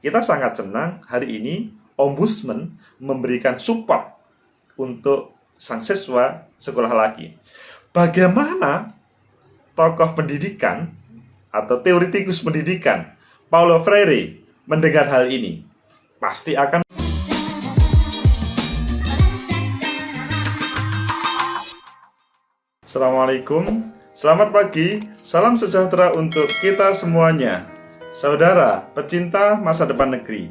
Kita sangat senang hari ini Ombudsman memberikan support untuk sang siswa sekolah lagi. Bagaimana tokoh pendidikan atau teoritikus pendidikan Paulo Freire mendengar hal ini? Pasti akan. Assalamualaikum, selamat pagi, salam sejahtera untuk kita semuanya. Saudara, pecinta masa depan negeri.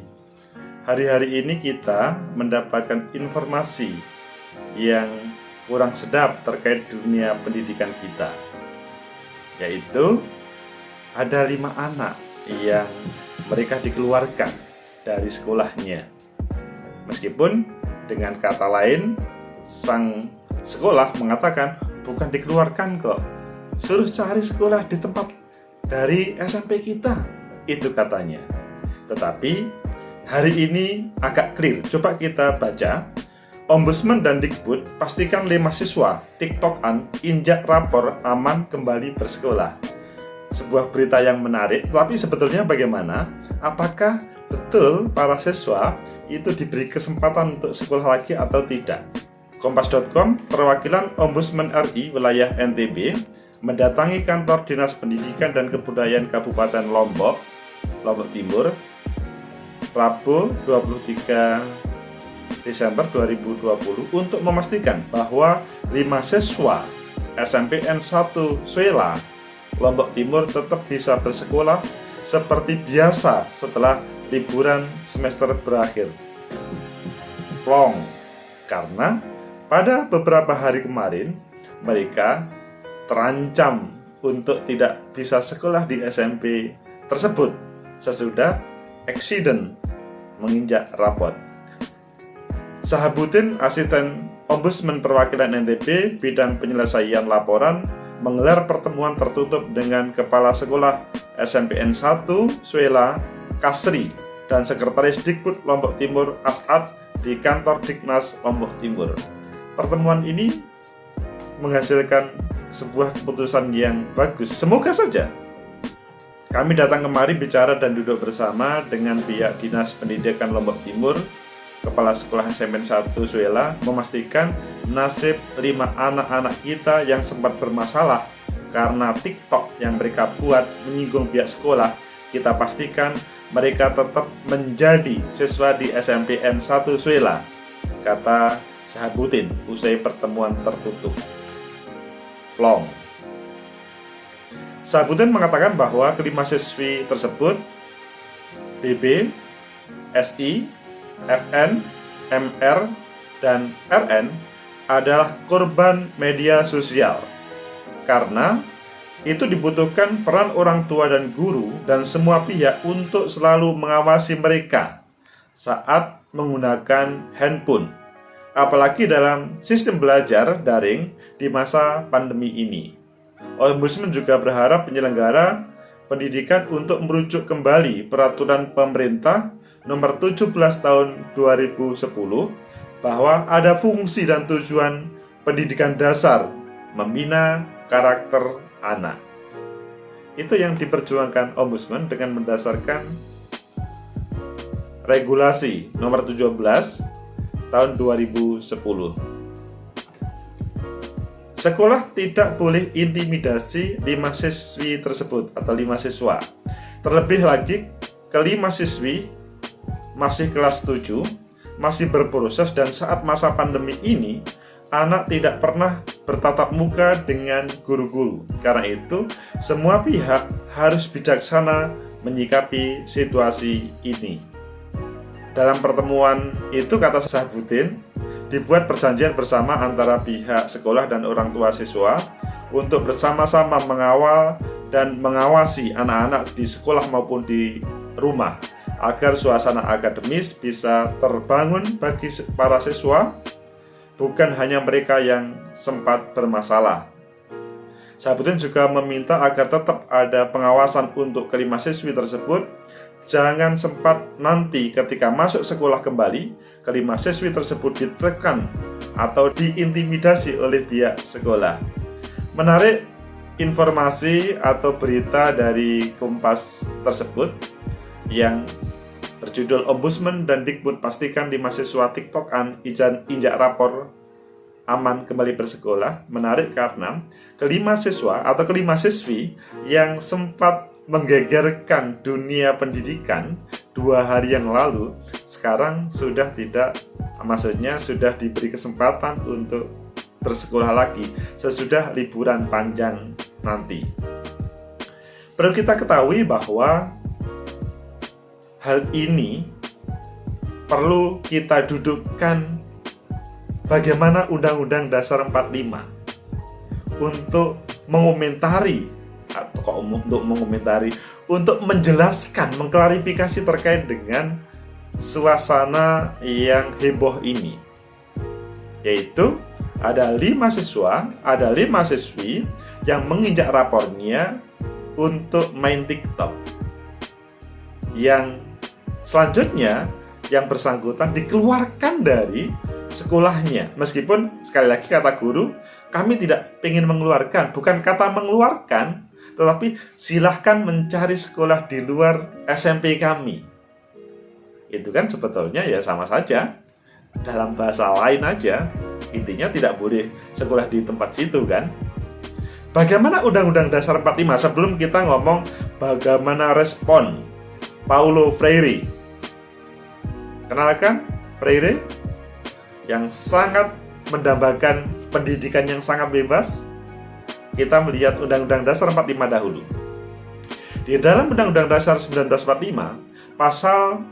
Hari-hari ini kita mendapatkan informasi yang kurang sedap terkait dunia pendidikan kita. Yaitu, ada 5 anak yang mereka dikeluarkan dari sekolahnya. Meskipun dengan kata lain, sang sekolah mengatakan, bukan dikeluarkan kok, suruh cari sekolah di tempat dari SMP kita, itu katanya. Tetapi hari ini agak clear. Coba kita baca. Ombudsman dan Dikbud pastikan 5 siswa TikTokan injak rapor aman kembali bersekolah. Sebuah berita yang menarik, tapi sebetulnya bagaimana? Apakah betul para siswa itu diberi kesempatan untuk sekolah lagi atau tidak? Kompas.com, perwakilan Ombudsman RI wilayah NTB mendatangi kantor Dinas Pendidikan dan Kebudayaan Kabupaten Lombok Timur, Rabu 23 Desember 2020 untuk memastikan bahwa 5 siswa SMPN 1 Suela, Lombok Timur tetap bisa bersekolah seperti biasa setelah liburan semester berakhir. Plong, karena pada beberapa hari kemarin, mereka terancam untuk tidak bisa sekolah di SMP tersebut sesudah eksiden menginjak rapot. Sahabuddin, asisten Ombudsman perwakilan NTB bidang penyelesaian laporan, menggelar pertemuan tertutup dengan Kepala Sekolah SMPN 1 Suela Kasri dan Sekretaris Dikbud Lombok Timur As'ad di kantor Diknas Lombok Timur. Pertemuan ini menghasilkan sebuah keputusan yang bagus. Semoga saja. Kami datang kemari bicara dan duduk bersama dengan pihak Dinas Pendidikan Lombok Timur, Kepala Sekolah SMPN 1 Suela, memastikan nasib 5 anak-anak kita yang sempat bermasalah karena TikTok yang mereka buat menyinggung pihak sekolah. Kita pastikan mereka tetap menjadi siswa di SMPN 1 Suela, kata Sahabuddin usai pertemuan tertutup. Plong. Sahabuddin mengatakan bahwa kelima siswi tersebut BB, SI, FN, MR, dan RN adalah korban media sosial karena itu dibutuhkan peran orang tua dan guru dan semua pihak untuk selalu mengawasi mereka saat menggunakan handphone, apalagi dalam sistem belajar daring di masa pandemi ini. Ombudsman juga berharap penyelenggara pendidikan untuk merujuk kembali peraturan pemerintah nomor 17 tahun 2010 bahwa ada fungsi dan tujuan pendidikan dasar membina karakter anak. Itu yang diperjuangkan Ombudsman dengan mendasarkan regulasi nomor 17 tahun 2010. Sekolah tidak boleh intimidasi 5 siswi tersebut atau 5 siswa. Terlebih lagi, kelima siswi masih kelas 7, masih berproses, dan saat masa pandemi ini, anak tidak pernah bertatap muka dengan guru-guru. Karena itu, semua pihak harus bijaksana menyikapi situasi ini. Dalam pertemuan itu, kata Sahabuddin, dibuat perjanjian bersama antara pihak sekolah dan orang tua siswa untuk bersama-sama mengawal dan mengawasi anak-anak di sekolah maupun di rumah agar suasana akademis bisa terbangun bagi para siswa, bukan hanya mereka yang sempat bermasalah. Sahabuddin juga meminta agar tetap ada pengawasan untuk kelima siswi tersebut. Jangan sempat nanti ketika masuk sekolah kembali, kelima siswi tersebut ditekan atau diintimidasi oleh pihak sekolah. Menarik informasi atau berita dari Kompas tersebut yang berjudul Ombudsman dan Dikbud pastikan 5 siswa TikTokan injak rapor aman kembali bersekolah. Menarik karena kelima siswa atau kelima siswi yang sempat menggegerkan dunia pendidikan 2 hari yang lalu sekarang sudah tidak, maksudnya sudah diberi kesempatan untuk bersekolah lagi sesudah liburan panjang nanti. Perlu kita ketahui bahwa hal ini perlu kita dudukkan bagaimana Undang-Undang Dasar 45 untuk mengomentari, atau kok untuk mengomentari, untuk menjelaskan, mengklarifikasi terkait dengan suasana yang heboh ini. Yaitu ada 5 siswa, ada 5 siswi yang menginjak rapornya untuk main TikTok. Yang selanjutnya yang bersangkutan dikeluarkan dari sekolahnya. Meskipun sekali lagi kata guru, kami tidak ingin mengeluarkan, bukan kata mengeluarkan, tetapi silahkan mencari sekolah di luar SMP kami. Itu kan sebetulnya ya sama saja. Dalam bahasa lain aja, intinya tidak boleh sekolah di tempat situ kan. Bagaimana Undang-Undang Dasar 45? Sebelum kita ngomong bagaimana respon Paulo Freire. Kenalkan Freire yang sangat mendambakan pendidikan yang sangat bebas. Kita melihat Undang-Undang Dasar 45 dahulu. Di dalam Undang-Undang Dasar 1945, pasal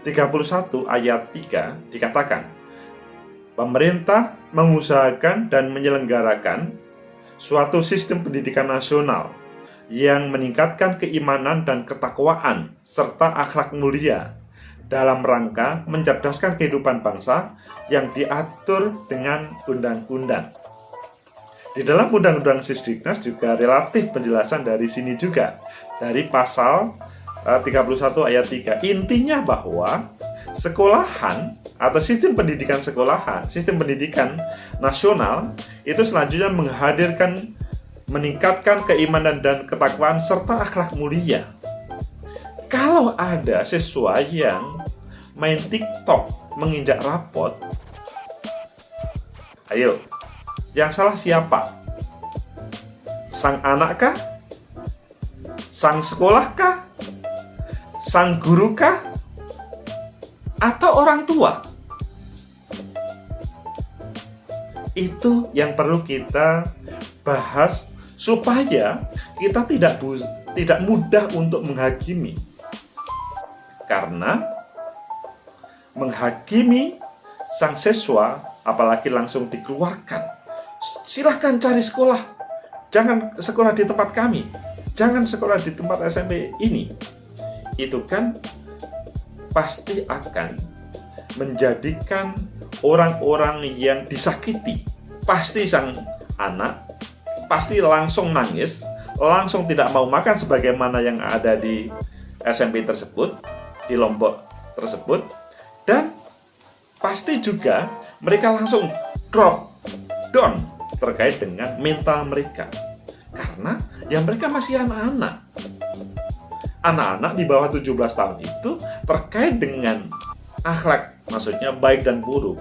31 ayat 3 dikatakan, pemerintah mengusahakan dan menyelenggarakan suatu sistem pendidikan nasional yang meningkatkan keimanan dan ketakwaan serta akhlak mulia dalam rangka mencerdaskan kehidupan bangsa yang diatur dengan undang-undang. Di dalam Undang-Undang Sisdiknas juga relatif penjelasan dari sini juga, dari pasal 31 ayat 3. Intinya bahwa sekolahan atau sistem pendidikan sekolahan, sistem pendidikan nasional itu selanjutnya menghadirkan, meningkatkan keimanan dan ketakwaan serta akhlak mulia. Kalau ada siswa yang main TikTok menginjak rapot, ayo, yang salah siapa? Sang anak kah? Sang sekolah kah? Sang guru kah? Atau orang tua? Itu yang perlu kita bahas supaya kita tidak mudah untuk menghakimi. Karena menghakimi sang siswa, apalagi langsung dikeluarkan. Silahkan cari sekolah. Jangan sekolah di tempat kami. Jangan sekolah di tempat SMP ini. Itu kan pasti akan menjadikan orang-orang yang disakiti, pasti sang anak pasti langsung nangis, langsung tidak mau makan sebagaimana yang ada di SMP tersebut, di Lombok tersebut, dan pasti juga mereka langsung drop down terkait dengan mental mereka, karena yang mereka masih anak-anak. Anak-anak di bawah 17 tahun itu terkait dengan akhlak, maksudnya baik dan buruk,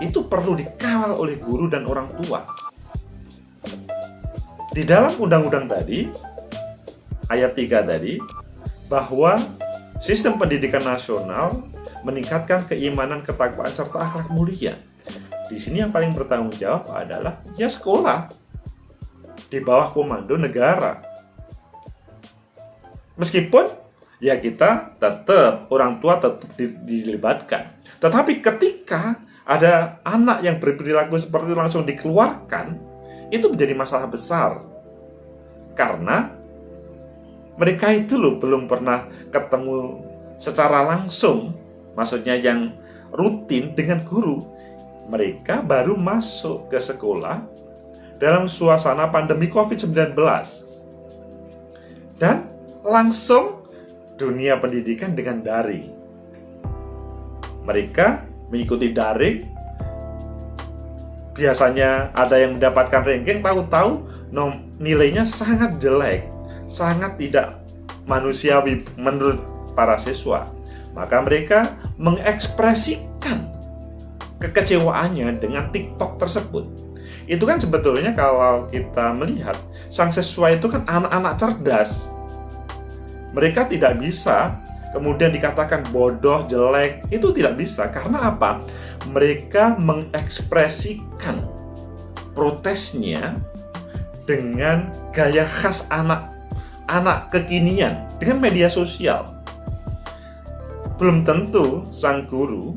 itu perlu dikawal oleh guru dan orang tua. Di dalam undang-undang tadi, ayat 3 tadi, bahwa sistem pendidikan nasional meningkatkan keimanan, ketakwaan, serta akhlak mulia. Di sini yang paling bertanggung jawab adalah ya sekolah di bawah komando negara. Meskipun ya kita tetap, orang tua tetap dilibatkan. Tetapi ketika ada anak yang berperilaku seperti itu langsung dikeluarkan, itu menjadi masalah besar. Karena mereka itu loh belum pernah ketemu secara langsung, maksudnya yang rutin dengan guru. Mereka baru masuk ke sekolah dalam suasana pandemi COVID-19. Dan langsung dunia pendidikan dengan daring. Mereka mengikuti daring. Biasanya ada yang mendapatkan ranking, tahu-tahu nilainya sangat jelek, sangat tidak manusiawi menurut para siswa. Maka mereka mengekspresikan kekecewaannya dengan TikTok tersebut. Itu kan sebetulnya kalau kita melihat, sang siswa itu kan anak-anak cerdas. Mereka tidak bisa kemudian dikatakan bodoh, jelek. Itu tidak bisa. Karena apa? Mereka mengekspresikan protesnya dengan gaya khas anak kekinian, dengan media sosial. Belum tentu sang guru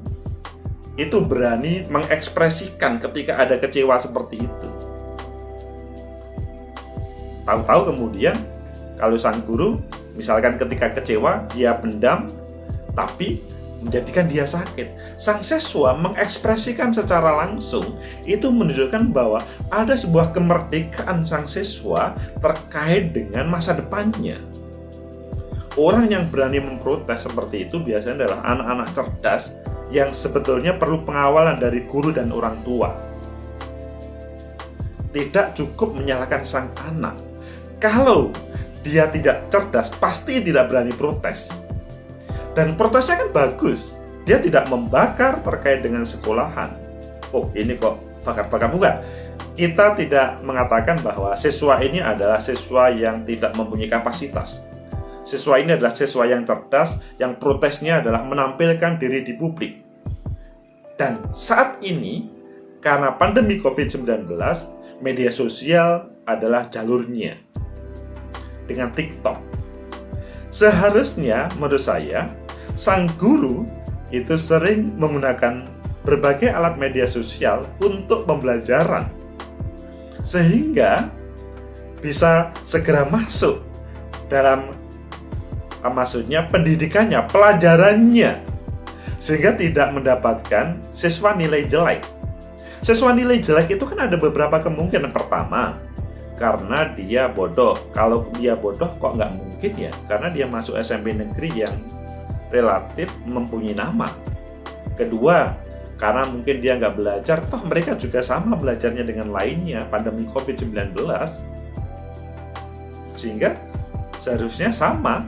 itu berani mengekspresikan ketika ada kecewa seperti itu. Tahu-tahu kemudian kalau sang guru misalkan ketika kecewa dia pendam, tapi menjadikan dia sakit. Sang siswa mengekspresikan secara langsung, itu menunjukkan bahwa ada sebuah kemerdekaan sang siswa terkait dengan masa depannya. Orang yang berani memprotes seperti itu biasanya adalah anak-anak cerdas yang sebetulnya perlu pengawalan dari guru dan orang tua. Tidak cukup menyalahkan sang anak. Kalau dia tidak cerdas, pasti tidak berani protes. Dan protesnya kan bagus. Dia tidak membakar terkait dengan sekolahan. Oh, ini kok bakar-bakar, bukan. Kita tidak mengatakan bahwa siswa ini adalah siswa yang tidak mempunyai kapasitas. Siswa ini adalah siswa yang cerdas, yang protesnya adalah menampilkan diri di publik. Dan saat ini, karena pandemi COVID-19, media sosial adalah jalurnya. Dengan TikTok. Seharusnya, menurut saya, sang guru itu sering menggunakan berbagai alat media sosial untuk pembelajaran. Sehingga bisa segera masuk dalam maksudnya pendidikannya, pelajarannya, sehingga tidak mendapatkan siswa nilai jelek. Siswa nilai jelek itu kan ada beberapa kemungkinan. Pertama, karena dia bodoh. Kalau dia bodoh kok nggak mungkin ya, karena dia masuk SMP negeri yang relatif mempunyai nama. Kedua, karena mungkin dia nggak belajar, toh mereka juga sama belajarnya dengan lainnya pandemi COVID-19, sehingga seharusnya sama.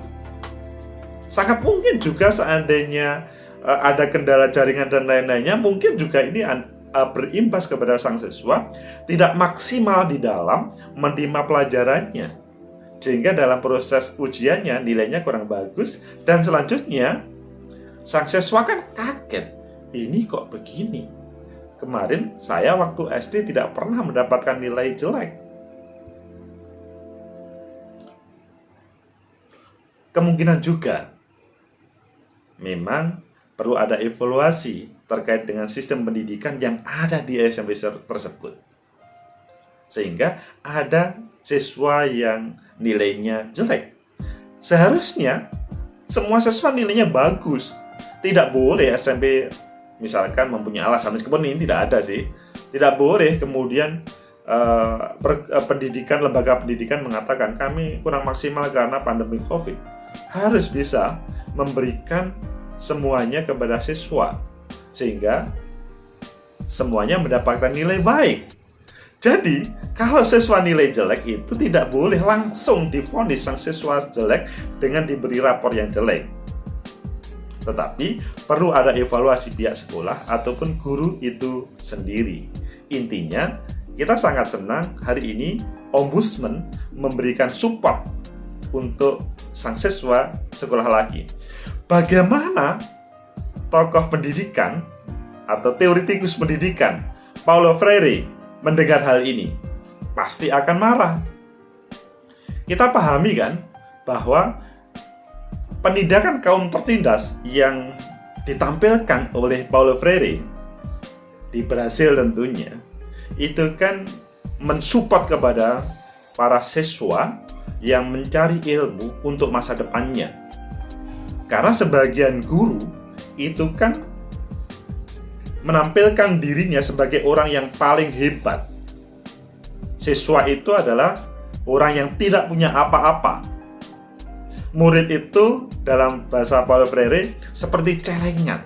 Sangat mungkin juga seandainya ada kendala jaringan dan lain-lainnya, mungkin juga ini berimbas kepada sang siswa tidak maksimal di dalam menerima pelajarannya, sehingga dalam proses ujiannya nilainya kurang bagus. Dan selanjutnya sang siswa kan kaget, ini kok begini, kemarin saya waktu SD tidak pernah mendapatkan nilai jelek. Kemungkinan juga memang perlu ada evaluasi terkait dengan sistem pendidikan yang ada di SMP tersebut. Sehingga ada siswa yang nilainya jelek. Seharusnya semua siswa nilainya bagus. Tidak boleh SMP misalkan mempunyai alasan, meskipun ini tidak ada sih. Tidak boleh kemudian pendidikan, lembaga pendidikan mengatakan kami kurang maksimal karena pandemi COVID. Harus bisa memberikan semuanya kepada siswa, sehingga semuanya mendapatkan nilai baik. Jadi, kalau siswa nilai jelek itu tidak boleh langsung divonis sang siswa jelek dengan diberi rapor yang jelek. Tetapi, perlu ada evaluasi pihak sekolah ataupun guru itu sendiri. Intinya, kita sangat senang hari ini Ombudsman memberikan support untuk sang siswa sekolah lagi. Bagaimana tokoh pendidikan atau teoritikus pendidikan Paulo Freire mendengar hal ini? Pasti akan marah. Kita pahami kan bahwa penindakan kaum tertindas yang ditampilkan oleh Paulo Freire di Brasil tentunya itu kan mensupport kepada para siswa yang mencari ilmu untuk masa depannya. Karena sebagian guru itu kan menampilkan dirinya sebagai orang yang paling hebat. Siswa itu adalah orang yang tidak punya apa-apa. Murid itu dalam bahasa Paulo Freire seperti celengan.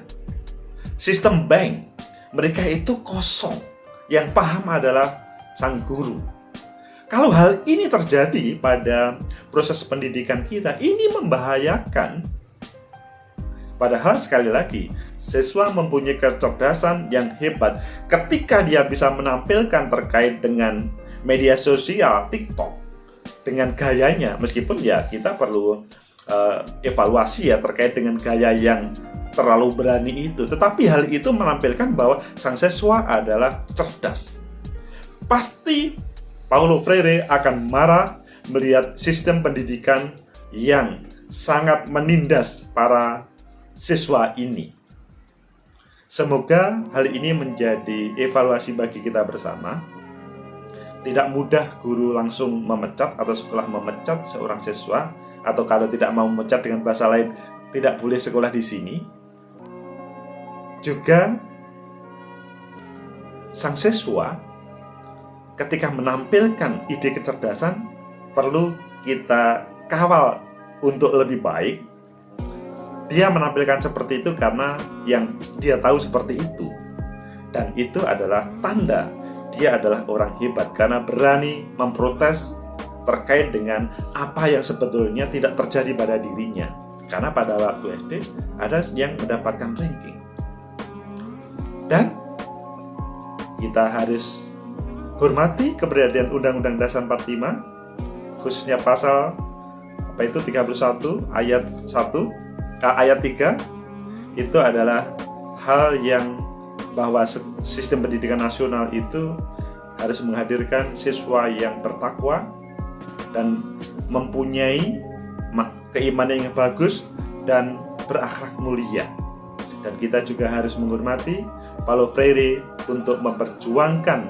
Sistem bank, mereka itu kosong. Yang paham adalah sang guru. Kalau hal ini terjadi pada proses pendidikan kita, ini membahayakan Padahal sekali lagi, siswa mempunyai kecerdasan yang hebat ketika dia bisa menampilkan terkait dengan media sosial TikTok dengan gayanya, meskipun ya kita perlu evaluasi ya terkait dengan gaya yang terlalu berani itu. Tetapi hal itu menampilkan bahwa sang siswa adalah cerdas. Pasti Paulo Freire akan marah melihat sistem pendidikan yang sangat menindas para siswa ini. Semoga hal ini menjadi evaluasi bagi kita bersama. Tidak mudah guru langsung memecat atau sekolah memecat seorang siswa, atau kalau tidak mau memecat dengan bahasa lain, tidak boleh sekolah di sini. Juga sang siswa ketika menampilkan ide kecerdasan perlu kita kawal untuk lebih baik. Dia menampilkan seperti itu karena yang dia tahu seperti itu. Dan itu adalah tanda dia adalah orang hebat karena berani memprotes terkait dengan apa yang sebetulnya tidak terjadi pada dirinya. Karena pada waktu SD ada yang mendapatkan ranking. Dan kita harus hormati keberadaan Undang-Undang Dasar 45, khususnya pasal 31 ayat 3. Itu adalah hal yang bahwa sistem pendidikan nasional itu harus menghadirkan siswa yang bertakwa dan mempunyai keimanan yang bagus dan berakhlak mulia. Dan kita juga harus menghormati Paulo Freire untuk memperjuangkan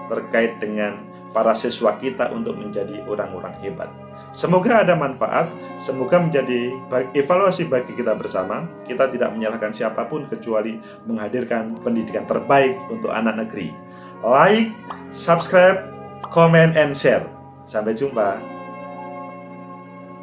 terkait dengan para siswa kita untuk menjadi orang-orang hebat. Semoga ada manfaat, semoga menjadi evaluasi bagi kita bersama. Kita tidak menyalahkan siapapun kecuali menghadirkan pendidikan terbaik untuk anak negeri. Like, subscribe, comment, and share. Sampai jumpa.